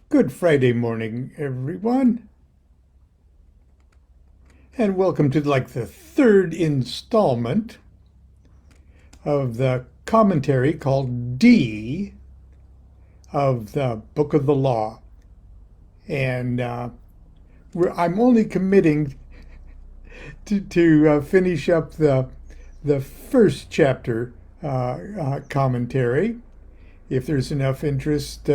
Good Friday morning, everyone, and welcome to the third installment of the commentary called D of the Book of the Law. And I'm only committing to finish up the first chapter commentary. If there's enough interest,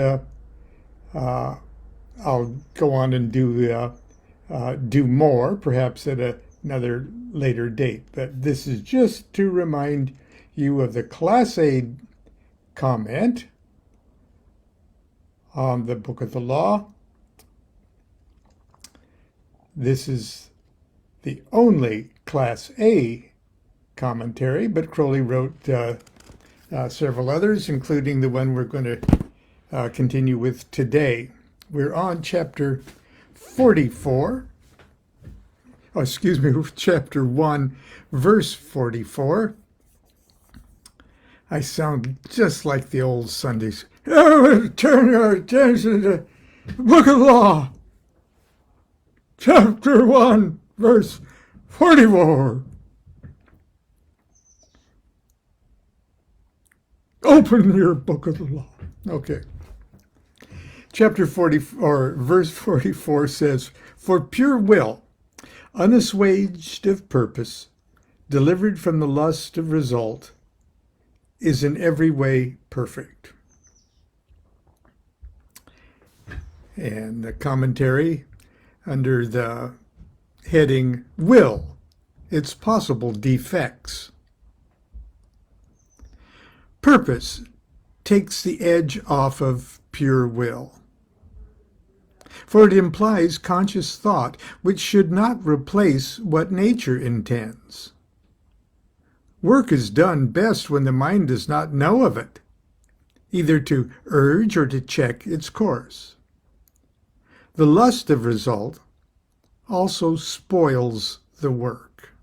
I'll go on and do more, perhaps at another later date. But this is just to remind you of the Class A comment on the Book of the Law. This is the only Class A commentary, but Crowley wrote several others, including the one we're going to continue with today. We're on chapter 44. Oh, excuse me, chapter 1, verse 44. I sound just like the old Sundays. Turn your attention to the Book of Law, chapter 1, verse 44. Open your Book of the Law. Okay. Chapter 40, or verse 44 says, "For pure will, unassuaged of purpose, delivered from the lust of result, is in every way perfect." And the commentary under the heading Will, its possible defects. Purpose takes the edge off of pure will, for it implies conscious thought, which should not replace what nature intends. Work is done best when the mind does not know of it, either to urge or to check its course. The lust of result also spoils the work.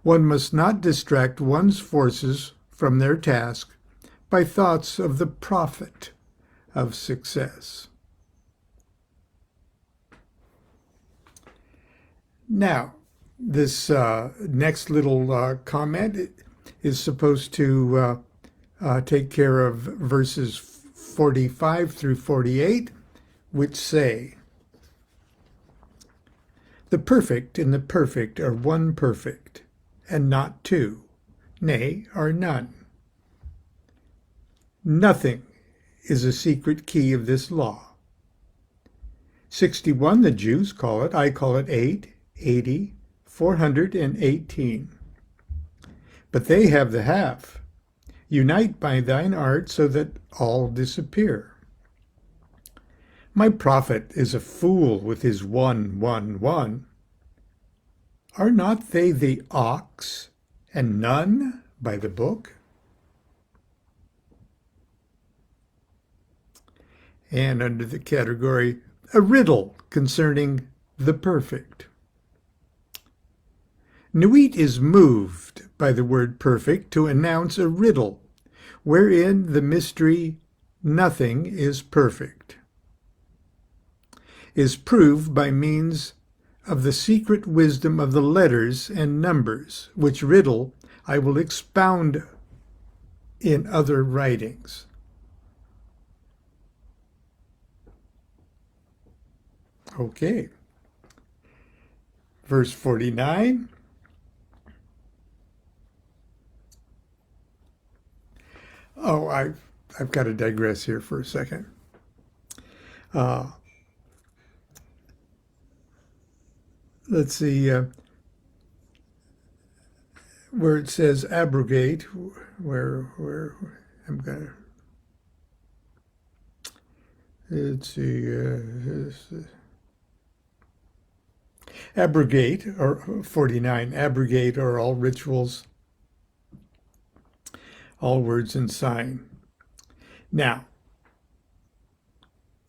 One must not distract one's forces from their task by thoughts of the profit of success. Now, this next little comment is supposed to take care of verses 45 through 48, which say, "The perfect and the perfect are one perfect, and not two, nay, are none. Nothing is a secret key of this law. 61 the Jews call it, I call it 8, 80, 418. But they have the half. Unite by thine art so that all disappear. My prophet is a fool with his 1, 1, 1. Are not they the ox, and none by the book?" And under the category, a riddle concerning the perfect. Nuit is moved by the word perfect to announce a riddle, wherein the mystery nothing is perfect, is proved by means of the secret wisdom of the letters and numbers, which riddle I will expound in other writings. Okay. Verse 49. Oh, I've got to digress here for a second. Let's see, where it says abrogate, where I'm going to, let's see, abrogate, or 49, abrogate are all rituals, all words and sign. Now,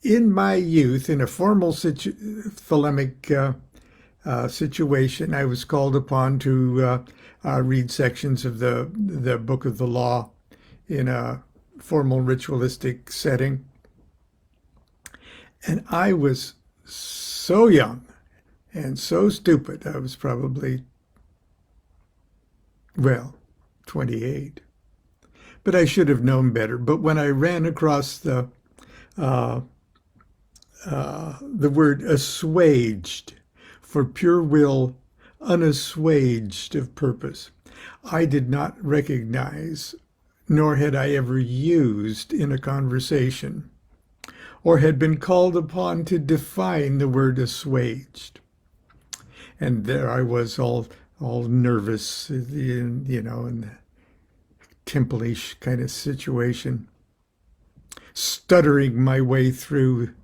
in my youth, in a formal thelemic situation, I was called upon to read sections of the Book of the Law in a formal ritualistic setting. And I was so young and so stupid. I was probably, well, 28. But I should have known better. But when I ran across uh, the word assuaged for pure will, unassuaged of purpose, I did not recognize, nor had I ever used in a conversation, or had been called upon to define the word assuaged. And there I was all nervous, in the temple-ish kind of situation, stuttering my way through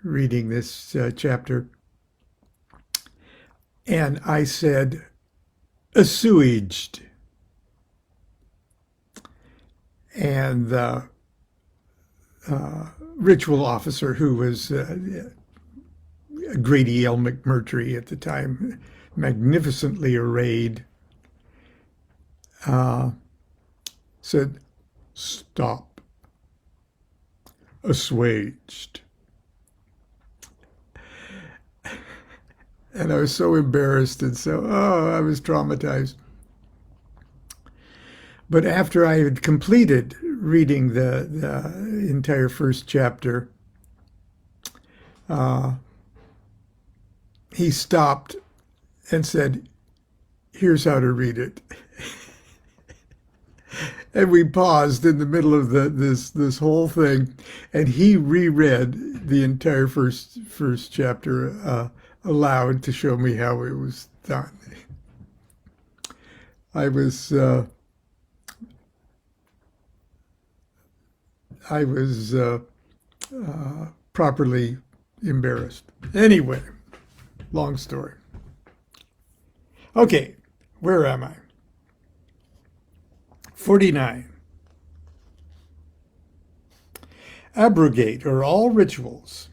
reading this chapter. And I said, assuaged. And the ritual officer, who was Grady L. McMurtry at the time, magnificently arrayed, said, stop. Assuaged. And I was so embarrassed and I was traumatized. But after I had completed reading the entire first chapter, he stopped and said, here's how to read it. And we paused in the middle of this whole thing, and he reread the entire first chapter aloud to show me how it was done. I was properly embarrassed. Anyway, long story. Okay, where am I? 49. Abrogate are all rituals.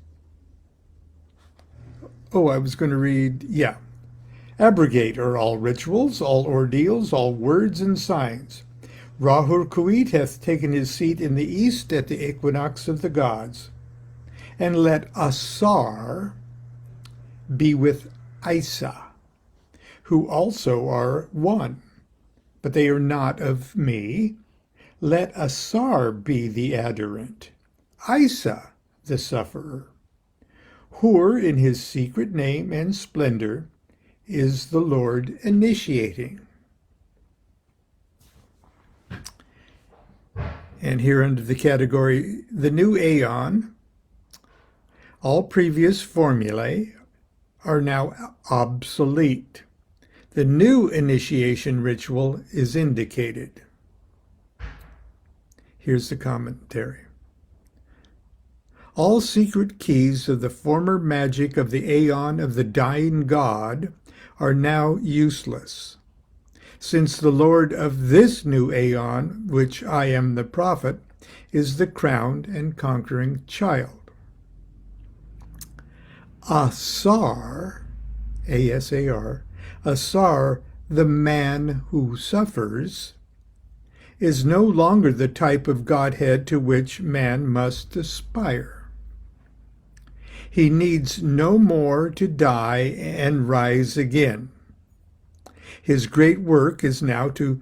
Oh, I was going to read, yeah. Abrogate are all rituals, all ordeals, all words and signs. Ra-Hur-Kuit hath taken his seat in the east at the equinox of the gods. And let Asar be with Isa, who also are one, but they are not of me. Let Asar be the adherent, Isa the sufferer. Hur, in his secret name and splendor, is the Lord initiating. And here under the category, the new aeon, all previous formulae are now obsolete. The new initiation ritual is indicated. Here's the commentary. All secret keys of the former magic of the aeon of the dying god are now useless, since the Lord of this new aeon, which I am the prophet, is the crowned and conquering child. Asar, A-S-A-R, Asar, the man who suffers, is no longer the type of Godhead to which man must aspire. He needs no more to die and rise again. His great work is now to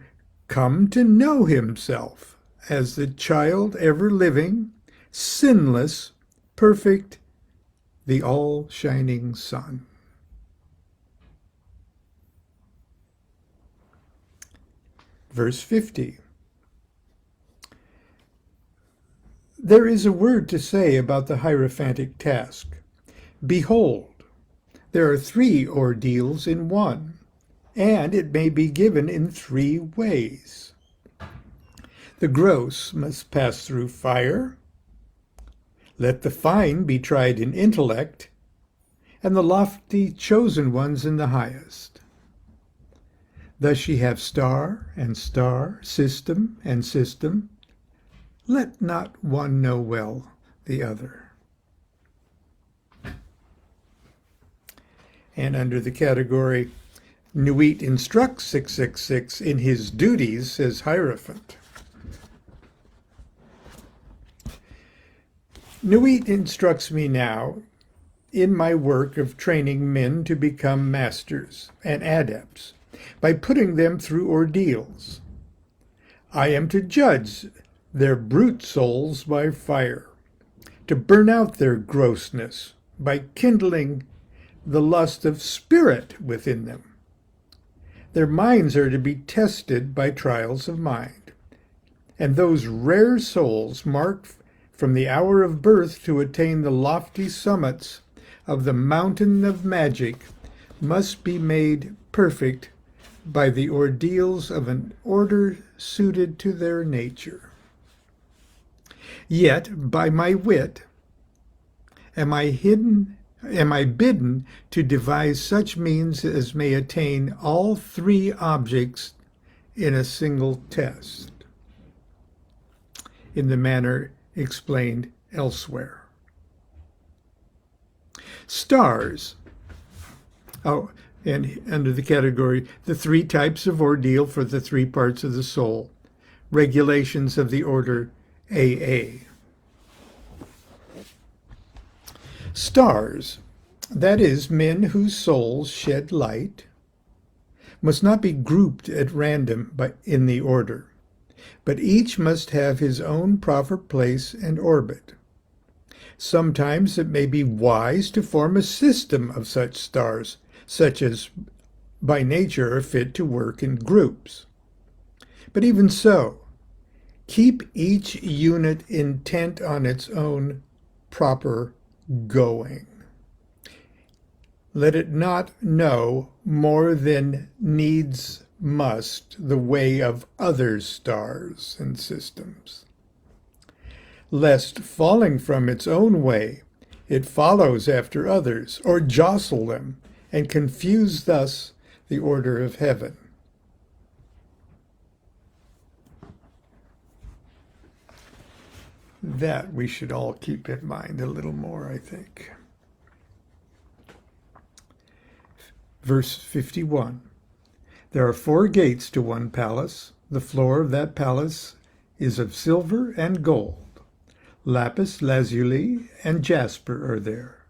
come to know himself as the child ever living, sinless, perfect, the all-shining sun. Verse 50. There is a word to say about the hierophantic task. Behold, there are 3 ordeals in one, and it may be given in 3 ways. The gross must pass through fire. Let the fine be tried in intellect, and the lofty chosen ones in the highest. Thus ye have star and star, system and system. Let not one know well the other. And under the category, Nuit instructs 666 in his duties as Hierophant. DuQuette instructs me now in my work of training men to become masters and adepts by putting them through ordeals. I am to judge their brute souls by fire, to burn out their grossness by kindling the lust of spirit within them. Their minds are to be tested by trials of mind, and those rare souls marked from the hour of birth to attain the lofty summits of the mountain of magic must be made perfect by the ordeals of an order suited to their nature. Yet by my wit am I bidden to devise such means as may attain all three objects in a single test, in the manner explained elsewhere. Stars. Oh, and under the category, the three types of ordeal for the three parts of the soul. Regulations of the order AA. Stars, that is, men whose souls shed light, must not be grouped at random in the order, but each must have his own proper place and orbit. Sometimes it may be wise to form a system of such stars, such as by nature are fit to work in groups. But even so, keep each unit intent on its own proper going. Let it not know more than needs must the way of other stars and systems, lest falling from its own way, it follows after others, or jostle them, and confuse thus the order of heaven. That we should all keep in mind a little more, I think. Verse 51. There are 4 gates to one palace. The floor of that palace is of silver and gold. Lapis lazuli and jasper are there,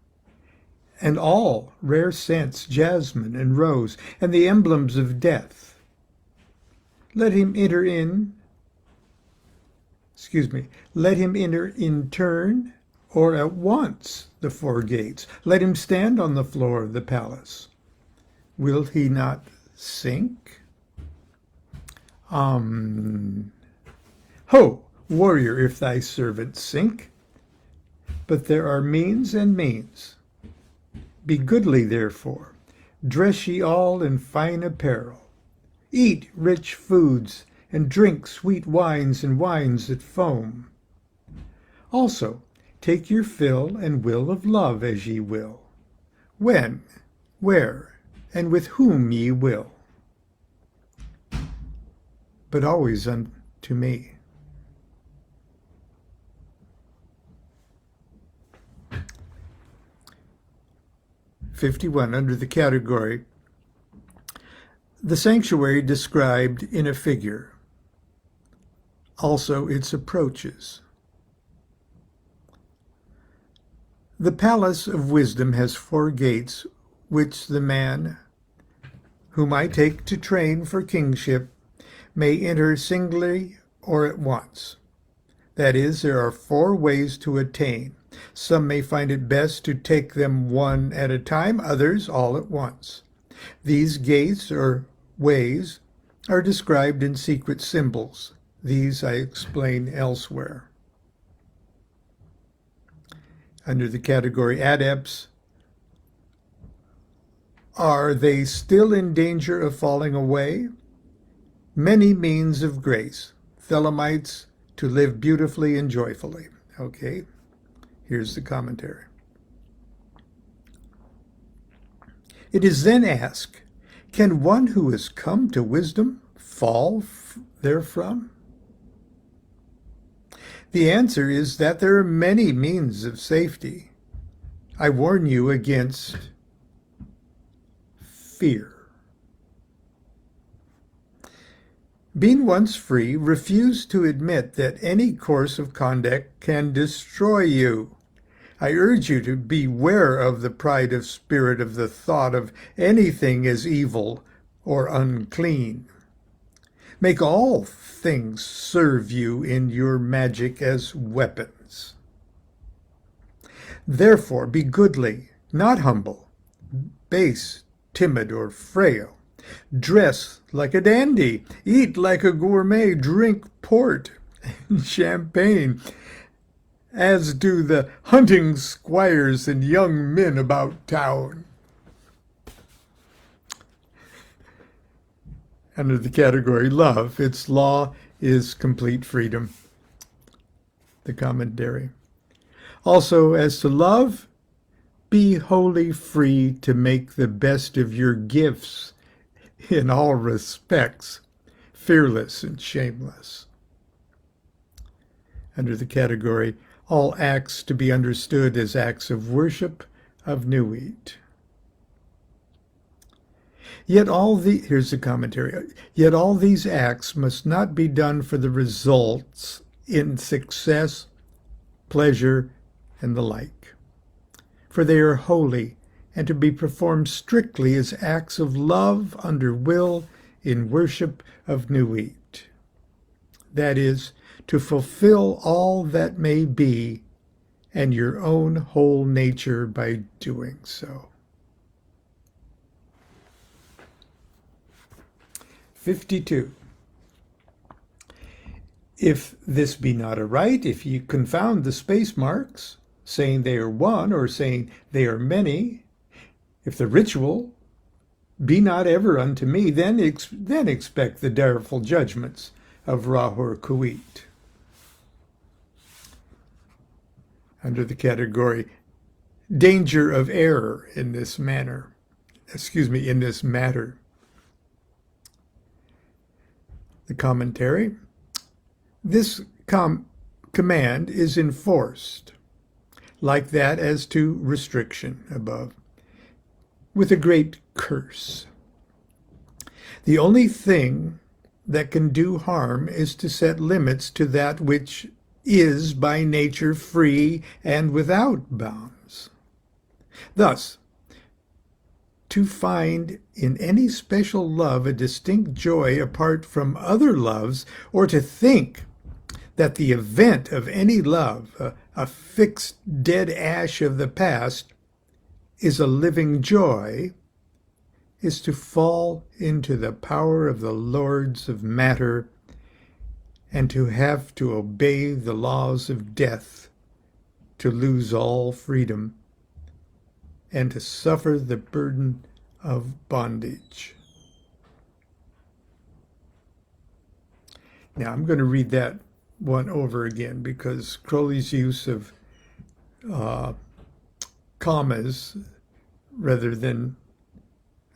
and all rare scents, jasmine and rose, and the emblems of death. Let him enter in turn or at once the 4 gates. Let him stand on the floor of the palace. Will he not sink? Ho, warrior, if thy servant sink. But there are means and means. Be goodly, therefore. Dress ye all in fine apparel. Eat rich foods, and drink sweet wines and wines that foam. Also, take your fill and will of love as ye will, when, where, and with whom ye will, but always unto me. (51) Under the category, the sanctuary described in a figure, also its approaches. The palace of wisdom has 4 gates, which the man whom I take to train for kingship may enter singly or at once. That is, there are 4 ways to attain. Some may find it best to take them one at a time, others all at once. These gates or ways are described in secret symbols. These I explain elsewhere. Under the category adepts, are they still in danger of falling away? Many means of grace. Thelemites to live beautifully and joyfully. Okay, here's the commentary. It is then asked, can one who has come to wisdom fall therefrom? The answer is that there are many means of safety. I warn you against fear. Being once free, refuse to admit that any course of conduct can destroy you. I urge you to beware of the pride of spirit of the thought of anything as evil or unclean. Make all things serve you in your magic as weapons. Therefore be goodly, not humble, base, timid, or frail. Dress like a dandy, eat like a gourmet, drink port and champagne, as do the hunting squires and young men about town. Under the category love, its law is complete freedom. The commentary. Also, as to love, be wholly free to make the best of your gifts in all respects, fearless and shameless. Under the category, all acts to be understood as acts of worship of new wheat. Here's the commentary. Yet all these acts must not be done for the results in success, pleasure, and the like, for they are holy and to be performed strictly as acts of love under will in worship of new wheat. That is, to fulfill all that may be and your own whole nature by doing so. 52. If this be not aright, if you confound the space marks, saying they are one or saying they are many, if the ritual be not ever unto me, then expect the direful judgments of Rahur Kuit. Under the category, danger of error in this matter. The commentary. This command is enforced, like that as to restriction above, with a great curse. The only thing that can do harm is to set limits to that which is by nature free and without bounds. Thus, to find in any special love a distinct joy apart from other loves, or to think that the event of any love, a fixed dead ash of the past, is a living joy, is to fall into the power of the lords of matter and to have to obey the laws of death, to lose all freedom, and to suffer the burden of bondage. Now, I'm going to read that one over again because Crowley's use of commas rather than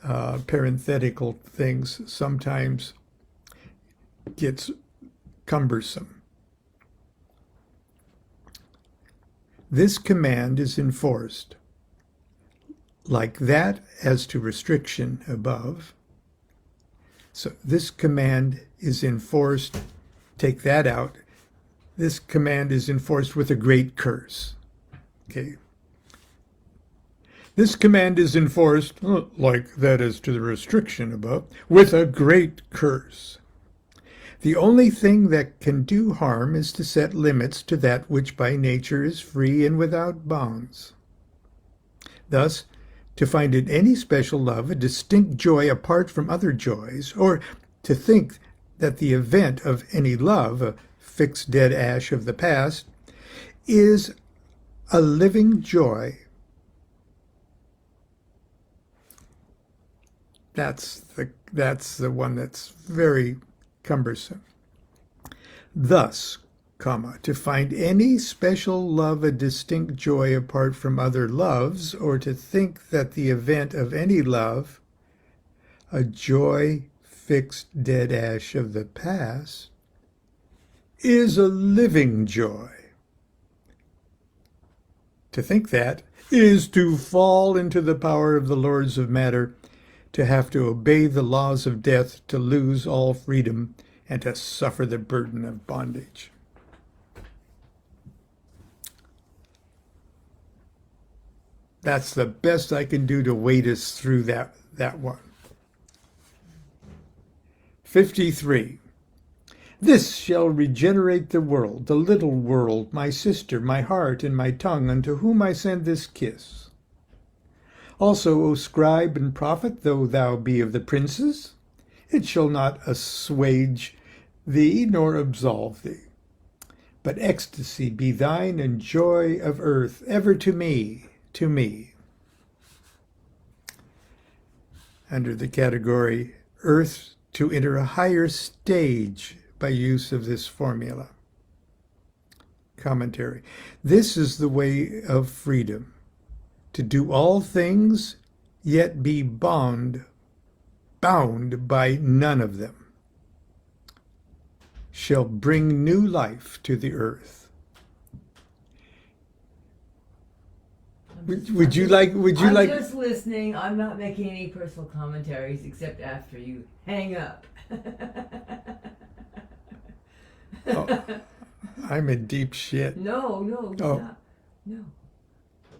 parenthetical things sometimes gets cumbersome. This command is enforced, like that as to restriction above. So this command is enforced, take that out. This command is enforced with a great curse. Okay. This command is enforced, like that as to the restriction above, with a great curse. The only thing that can do harm is to set limits to that which by nature is free and without bounds. Thus, to find in any special love a distinct joy apart from other joys, or to think that the event of any love, a fixed dead ash of the past, is a living joy. That's the one that's very cumbersome. Thus, to find any special love a distinct joy apart from other loves, or to think that the event of any love, a joy fixed dead ash of the past, is a living joy. To think that is to fall into the power of the lords of matter, to have to obey the laws of death, to lose all freedom, and to suffer the burden of bondage. That's the best I can do to wade us through that one. 53. This shall regenerate the world, the little world, my sister, my heart, and my tongue, unto whom I send this kiss. Also, O scribe and prophet, though thou be of the princes, it shall not assuage thee nor absolve thee. But ecstasy be thine and joy of earth, ever to me, to me. Under the category earth to enter a higher stage by use of this formula. Commentary. This is the way of freedom, to do all things, yet be bound by none of them, shall bring new life to the earth. Would you like? I'm just listening. I'm not making any personal commentaries except after you hang up. Oh, I'm in deep shit. No, stop. No.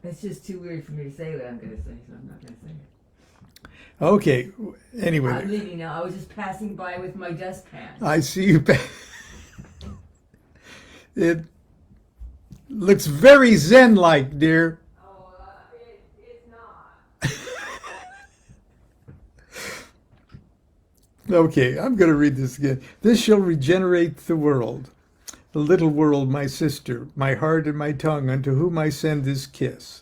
It's just too weird for me to say what I'm going to say, so I'm not going to say it. Okay. Anyway. I'm leaving now. I was just passing by with my dustpan. I see you. It looks very Zen-like, dear. Oh, it's not. Okay, I'm going to read this again. This shall regenerate the world, the little world, my sister, my heart and my tongue, unto whom I send this kiss.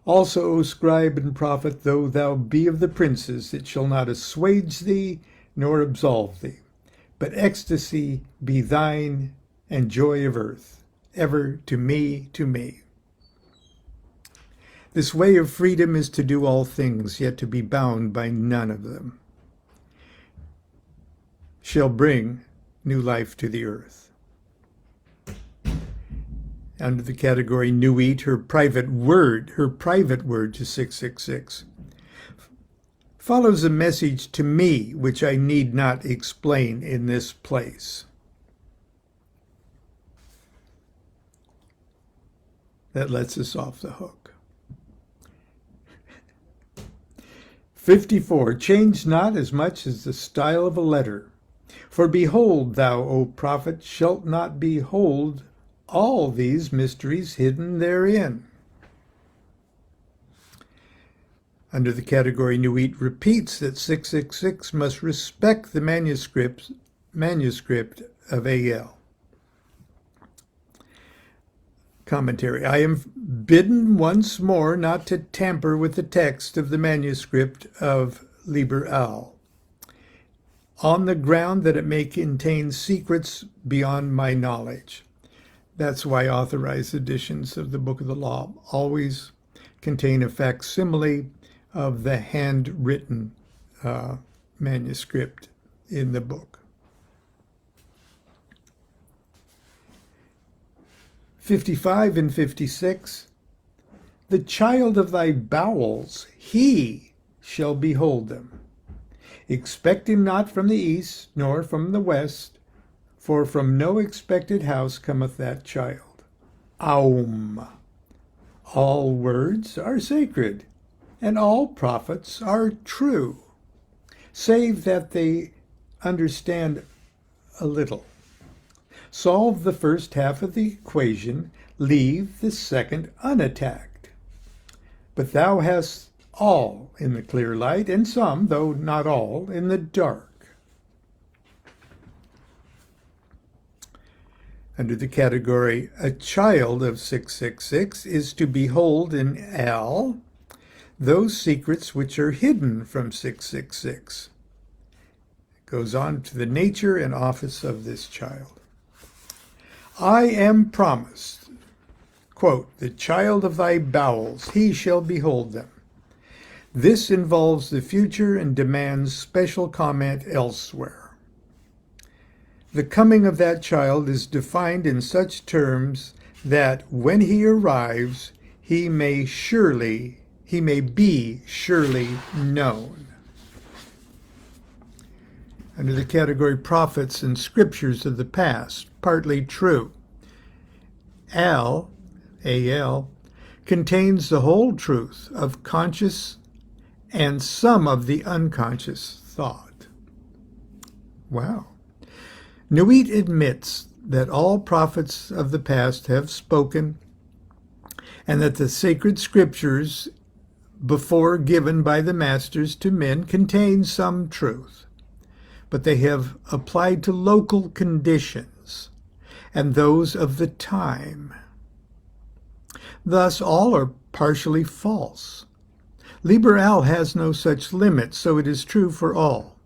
Also, O scribe and prophet, though thou be of the princes, it shall not assuage thee nor absolve thee. But ecstasy be thine and joy of earth, ever to me, to me. This way of freedom is to do all things, yet to be bound by none of them, shall bring new life to the earth. Under the category Nuit, her private word to 666, follows a message to me which I need not explain in this place. That lets us off the hook. 54. Change not as much as the style of a letter. For behold, thou, O prophet, shalt not behold all these mysteries hidden therein. Under the category Nuit, repeats that 666 must respect the manuscript of A.L. Commentary. I am bidden once more not to tamper with the text of the manuscript of Liber Al, on the ground that it may contain secrets beyond my knowledge. That's why authorized editions of the Book of the Law always contain a facsimile of the handwritten manuscript in the book. 55 and 56. The child of thy bowels, he shall behold them. Expect him not from the east, nor from the west, for from no expected house cometh that child. Aum. All words are sacred, and all prophets are true, save that they understand a little. Solve the first half of the equation, leave the second unattacked. But thou hast all in the clear light, and some, though not all, in the dark. Under the category a child of 666 is to behold in Al those secrets which are hidden from 666. It goes on to the nature and office of this child. I am promised, quote, the child of thy bowels, he shall behold them. This involves the future and demands special comment elsewhere. The coming of that child is defined in such terms that when he arrives, he may be surely known. Under the category prophets and scriptures of the past, partly true. A.L. contains the whole truth of conscious and some of the unconscious thought. Wow. DuQuette admits that all prophets of the past have spoken and that the sacred scriptures before given by the masters to men contain some truth, but they have applied to local conditions and those of the time. Thus, all are partially false. Liberal has no such limit, so it is true for all.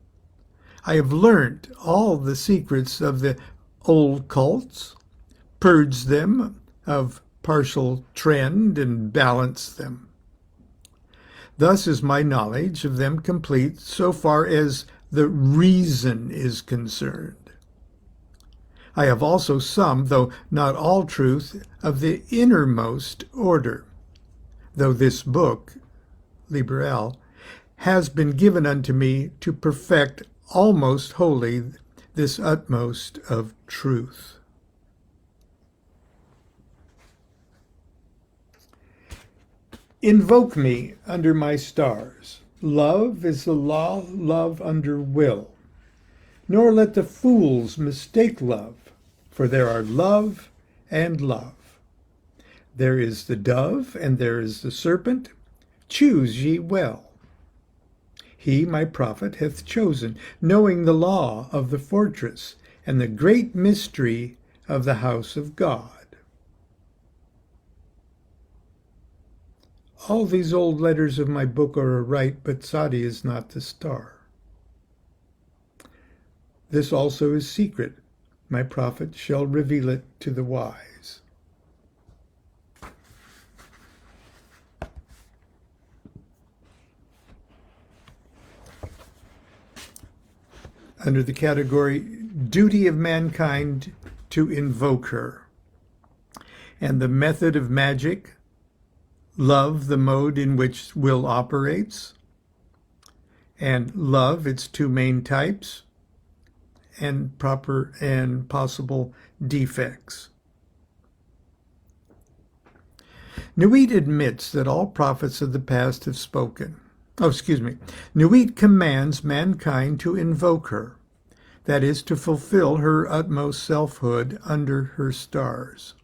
I have learnt all the secrets of the old cults, purged them of partial trend, and balanced them. Thus is my knowledge of them complete so far as the reason is concerned. I have also some, though not all truth, of the innermost order, though this book, Liberal, has been given unto me to perfect almost wholly this utmost of truth. Invoke me under my stars. Love is the law, love under will. Nor let the fools mistake love, for there are love and love. There is the dove and there is the serpent. Choose ye well. He, my prophet, hath chosen, knowing the law of the fortress and the great mystery of the house of God. All these old letters of my book are aright, but Sadi is not the star. This also is secret. My prophet shall reveal it to the wise. Under the category Duty of Mankind to Invoke Her, and the method of magic, love, the mode in which will operates, and love, its two main types, and proper and possible defects. DuQuette admits that all prophets of the past have spoken. DuQuette commands mankind to invoke her, that is, to fulfill her utmost selfhood under her stars.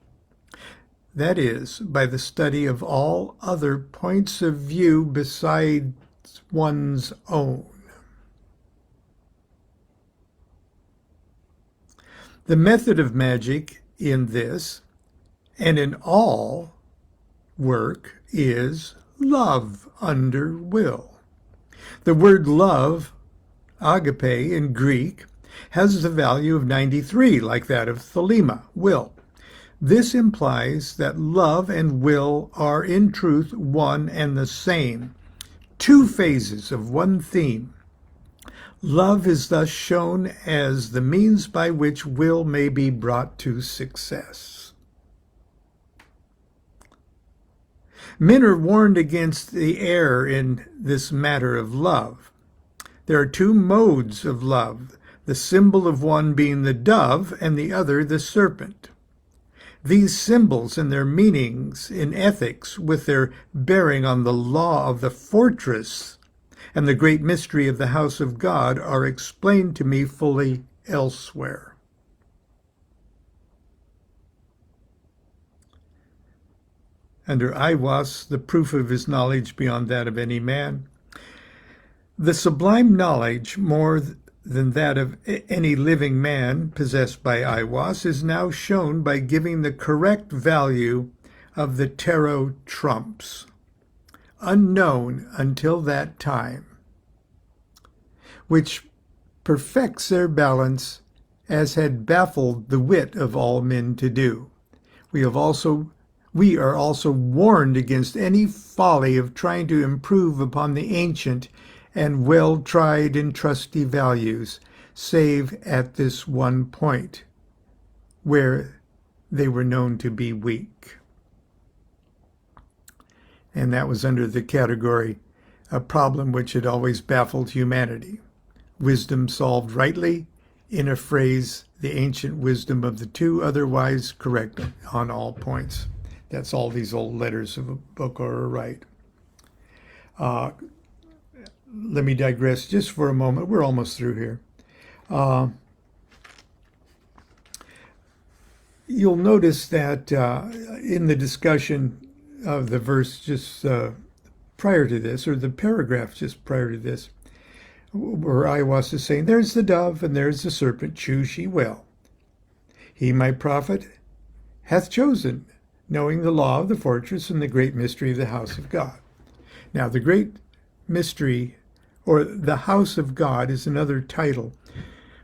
That is, by the study of all other points of view besides one's own. The method of magic in this, and in all work, is love under will. The word love, agape in Greek, has the value of 93, like that of thelema, will. This implies that love and will are in truth one and the same, two phases of one theme. Love is thus shown as the means by which will may be brought to success. Men are warned against the error in this matter of love. There are two modes of love, the symbol of one being the dove and the other the serpent. These symbols and their meanings in ethics, with their bearing on the law of the fortress and the great mystery of the house of God, are explained to me fully elsewhere. Under Aiwass, the proof of his knowledge beyond that of any man, the sublime knowledge, more than that of any living man possessed by Aiwass, is now shown by giving the correct value of the tarot trumps, unknown until that time, which perfects their balance as had baffled the wit of all men to do. We are also warned against any folly of trying to improve upon the ancient and well-tried and trusty values, save at this one point, where they were known to be weak. And that was under the category, a problem which had always baffled humanity. Wisdom solved rightly, in a phrase, the ancient wisdom of the two, otherwise correct on all points. That's all these old letters of a book are right. Let me digress just for a moment. We're almost through here. You'll notice that in the discussion of the verse just prior to this, or the paragraph just prior to this, where Iwas is saying, there's the dove and there's the serpent, choose ye well. He, my prophet, hath chosen, knowing the law of the fortress and the great mystery of the house of God. Now, the great mystery, or the house of God, is another title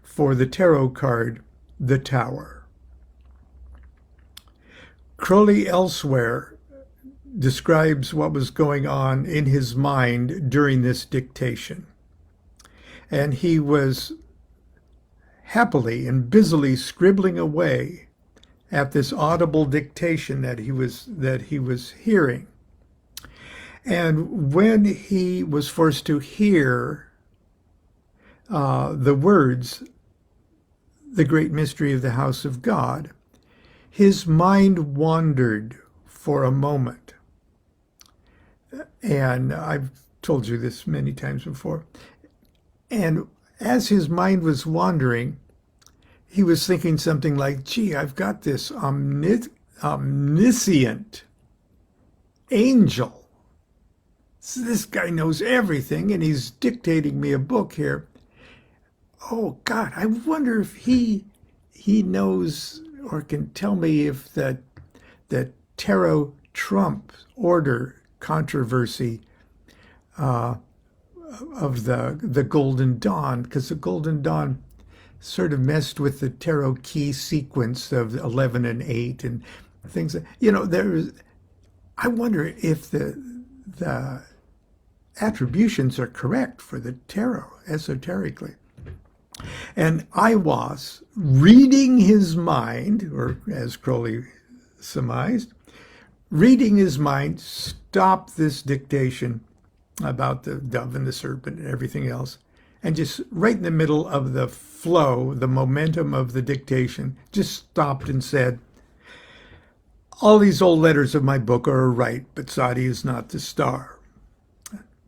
for the tarot card, the Tower. Crowley elsewhere describes what was going on in his mind during this dictation. And he was happily and busily scribbling away at this audible dictation that he was hearing. And when he was forced to hear the words, the great mystery of the house of God, his mind wandered for a moment. And I've told you this many times before. And as his mind was wandering, he was thinking something like, gee, I've got this omniscient angel. So this guy knows everything, and he's dictating me a book here. Oh, God, I wonder if he knows or can tell me if the tarot trump order controversy of the Golden Dawn, because the Golden Dawn sort of messed with the tarot key sequence of 11 and 8 and things. I wonder if the attributions are correct for the tarot esoterically. And I was reading his mind, or as Crowley surmised, reading his mind, stopped this dictation about the dove and the serpent and everything else, and just right in the middle of the flow, the momentum of the dictation, just stopped and said, all these old letters of my book are right, but Sadi is not the star.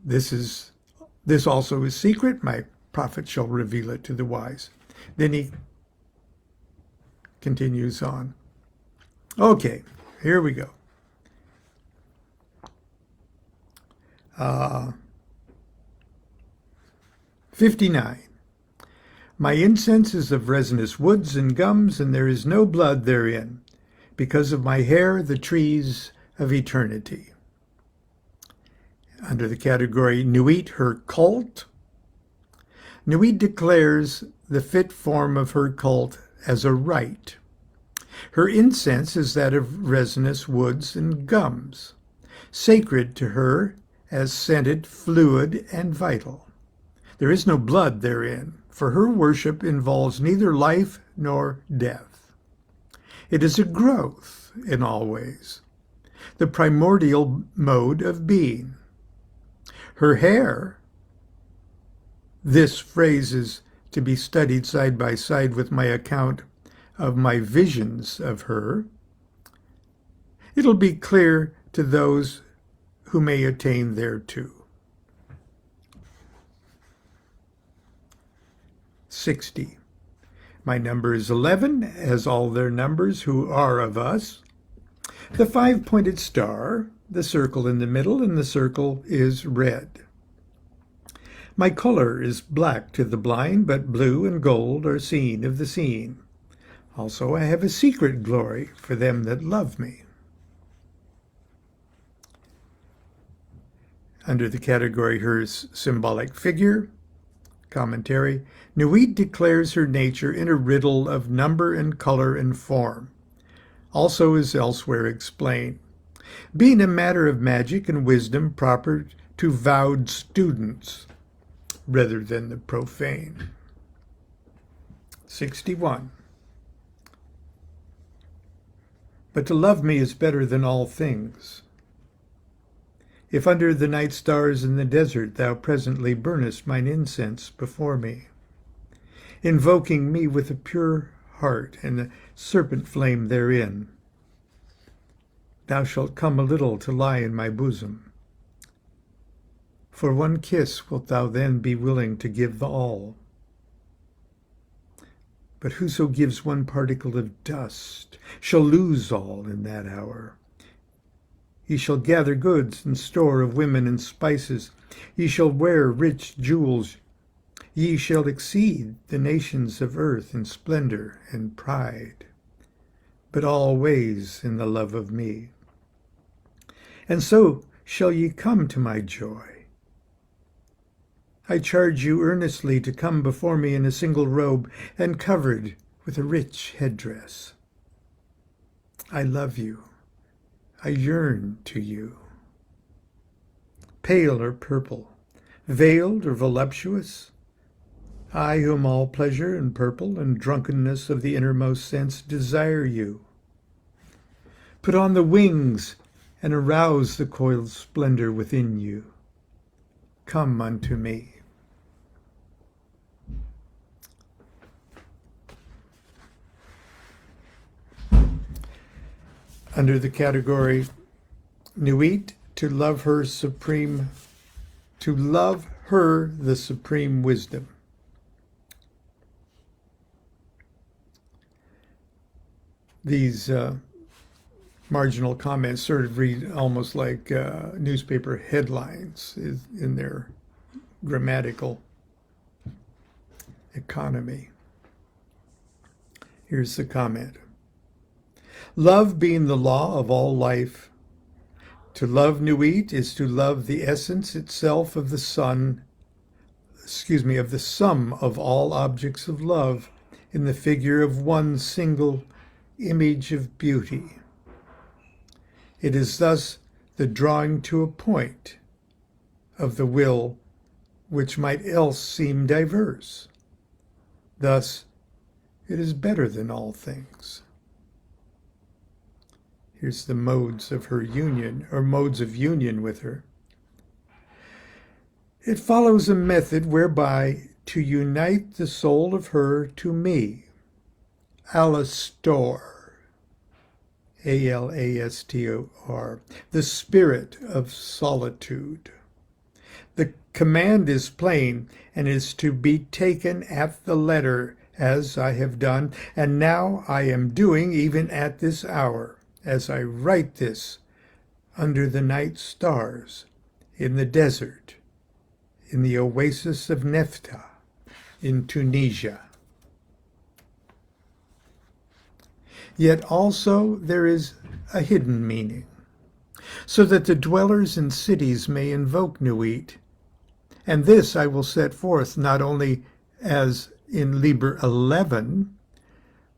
This also is secret. My prophet shall reveal it to the wise. Then he continues on. Okay, here we go. 59. My incense is of resinous woods and gums, and there is no blood therein, because of my hair, the trees of eternity. Under the category Nuit, her cult, Nuit declares the fit form of her cult as a rite. Her incense is that of resinous woods and gums, sacred to her as scented, fluid, and vital. There is no blood therein, for her worship involves neither life nor death. It is a growth in all ways, the primordial mode of being. Her hair, this phrase is to be studied side by side with my account of my visions of her. It'll be clear to those who may attain thereto. 60. My number is 11, as all their numbers who are of us. The 5-pointed star, the circle in the middle, and the circle is red. My color is black to the blind, but blue and gold are seen of the seen. Also I have a secret glory for them that love me. Under the category her symbolic figure, commentary, Nuit declares her nature in a riddle of number and color and form, also is elsewhere explained, being a matter of magic and wisdom proper to vowed students rather than the profane. 61. But to love me is better than all things. If under the night stars in the desert thou presently burnest mine incense before me, invoking me with a pure heart and the serpent flame therein, thou shalt come a little to lie in my bosom. For one kiss wilt thou then be willing to give the all. But whoso gives one particle of dust shall lose all in that hour. Ye shall gather goods and store of women and spices. Ye shall wear rich jewels. Ye shall exceed the nations of earth in splendor and pride, but always in the love of me. And so shall ye come to my joy. I charge you earnestly to come before me in a single robe and covered with a rich headdress. I love you. I yearn to you. Pale or purple, veiled or voluptuous, I whom all pleasure and purple and drunkenness of the innermost sense desire you. Put on the wings and arouse the coiled splendor within you. Come unto me. Under the category Nuit, to love her the supreme wisdom. These marginal comments sort of read almost like newspaper headlines in their grammatical economy. Here's the comment. Love being the law of all life, to love Nuit is to love the essence itself of the sum of all objects of love in the figure of one single image of beauty. It is thus the drawing to a point of the will which might else seem diverse. Thus, it is better than all things. Here's the modes of her union, or modes of union with her. It follows a method whereby to unite the soul of her to me, Alastor, A-L-A-S-T-O-R, the spirit of solitude. The command is plain and is to be taken at the letter, as I have done, and now I am doing even at this hour, as I write this, under the night stars, in the desert, in the oasis of Nephta, in Tunisia. Yet also there is a hidden meaning, so that the dwellers in cities may invoke Nuit, and this I will set forth not only as in Liber 11,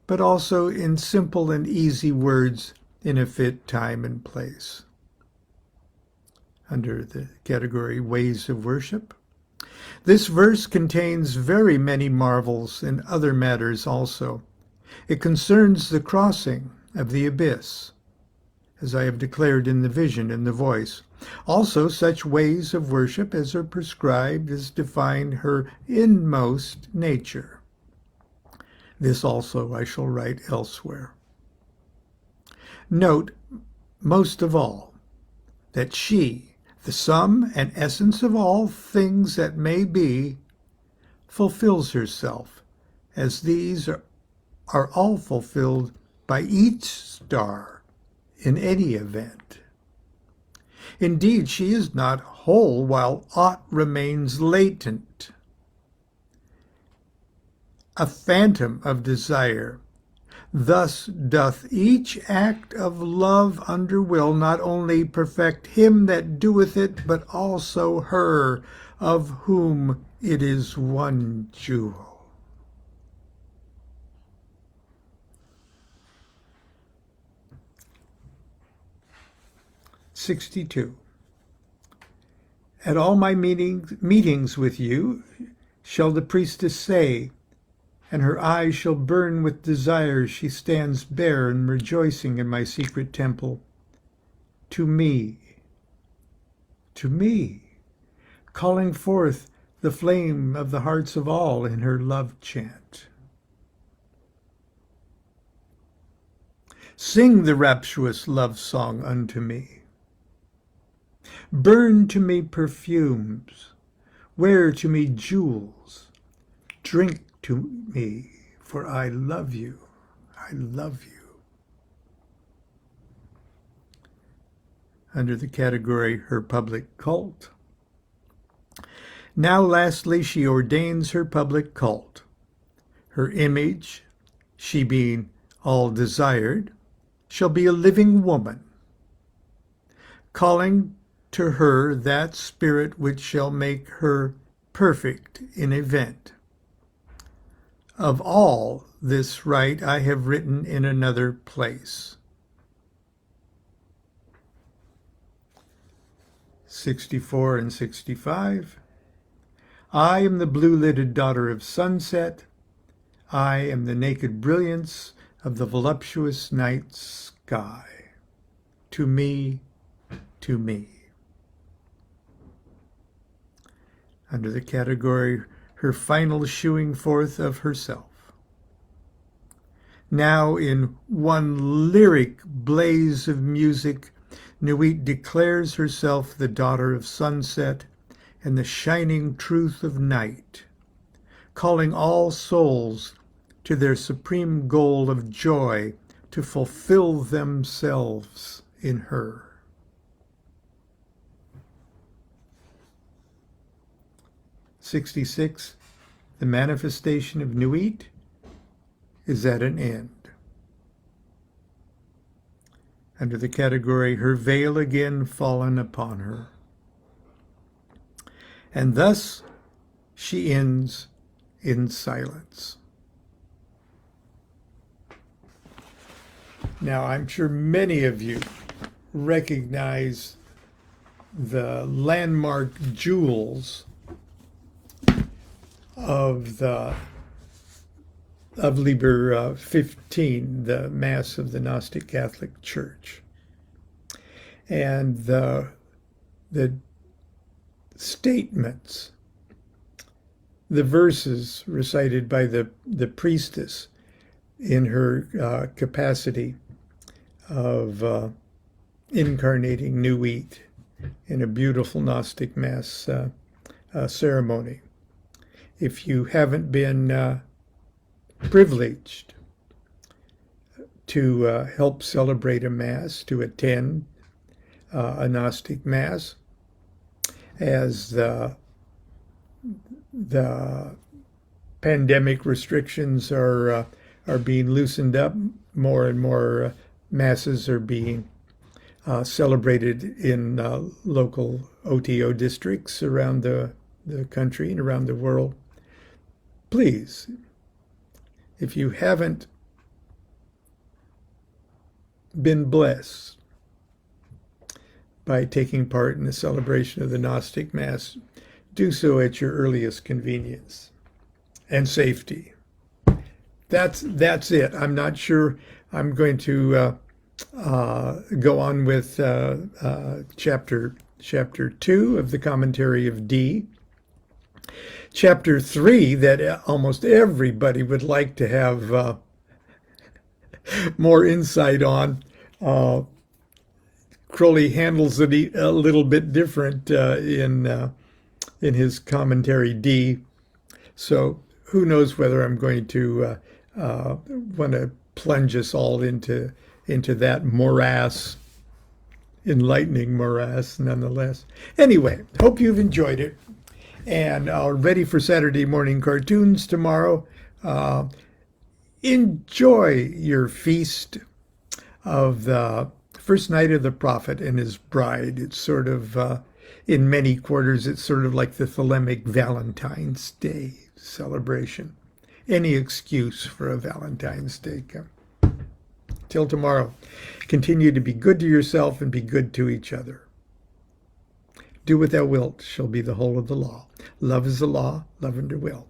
but also in simple and easy words in a fit time and place. Under the category Ways of Worship, this verse contains very many marvels and other matters also. It concerns the crossing of the abyss, as I have declared in the vision and the voice. Also such ways of worship as are prescribed as define her inmost nature. This also I shall write elsewhere. Note, most of all, that she, the sum and essence of all things that may be, fulfills herself, as these are all fulfilled by each star in any event. Indeed, she is not whole while aught remains latent. A phantom of desire. Thus doth each act of love under will not only perfect him that doeth it, but also her of whom it is one jewel. (62) At all my meetings with you shall the priestess say, and her eyes shall burn with desire, she stands bare and rejoicing in my secret temple. To me, calling forth the flame of the hearts of all in her love chant. Sing the rapturous love song unto me. Burn to me perfumes, wear to me jewels, drink to me, for I love you, I love you. Under the category her public cult. Now lastly she ordains her public cult. Her image, she being all desired, shall be a living woman, calling to her that spirit which shall make her perfect in event. Of all this right I have written in another place. 64 and 65. I am the blue-lidded daughter of sunset. I am the naked brilliance of the voluptuous night sky. To me, to me. Under the category, her final shewing forth of herself. Now in one lyric blaze of music, Nuit declares herself the daughter of sunset and the shining truth of night, calling all souls to their supreme goal of joy to fulfill themselves in her. "66. The manifestation of Nuit is at an end." Under the category, her veil again fallen upon her. And thus she ends in silence. Now, I'm sure many of you recognize the landmark jewels of Liber 15, the Mass of the Gnostic Catholic Church. And the statements, the verses recited by the priestess in her capacity of incarnating Nuit in a beautiful Gnostic Mass ceremony. If you haven't been privileged to help celebrate a Mass, to attend a Gnostic Mass, as the pandemic restrictions are being loosened up, more and more Masses are being celebrated in local OTO districts around the country and around the world. Please, if you haven't been blessed by taking part in the celebration of the Gnostic Mass, do so at your earliest convenience and safety. That's it. I'm not sure I'm going to go on with chapter 2 of the commentary of D. Chapter 3, that almost everybody would like to have more insight on. Crowley handles it a little bit different in his commentary D. So who knows whether I'm going to want to plunge us all into that morass, enlightening morass nonetheless. Anyway, hope you've enjoyed it and are ready for Saturday morning cartoons tomorrow. Enjoy your feast of the first night of the prophet and his bride. It's sort of, in many quarters, it's sort of like the Thelemic Valentine's Day celebration. Any excuse for a Valentine's Day. Till tomorrow, continue to be good to yourself and be good to each other. Do what thou wilt shall be the whole of the law. Love is the law, love under will.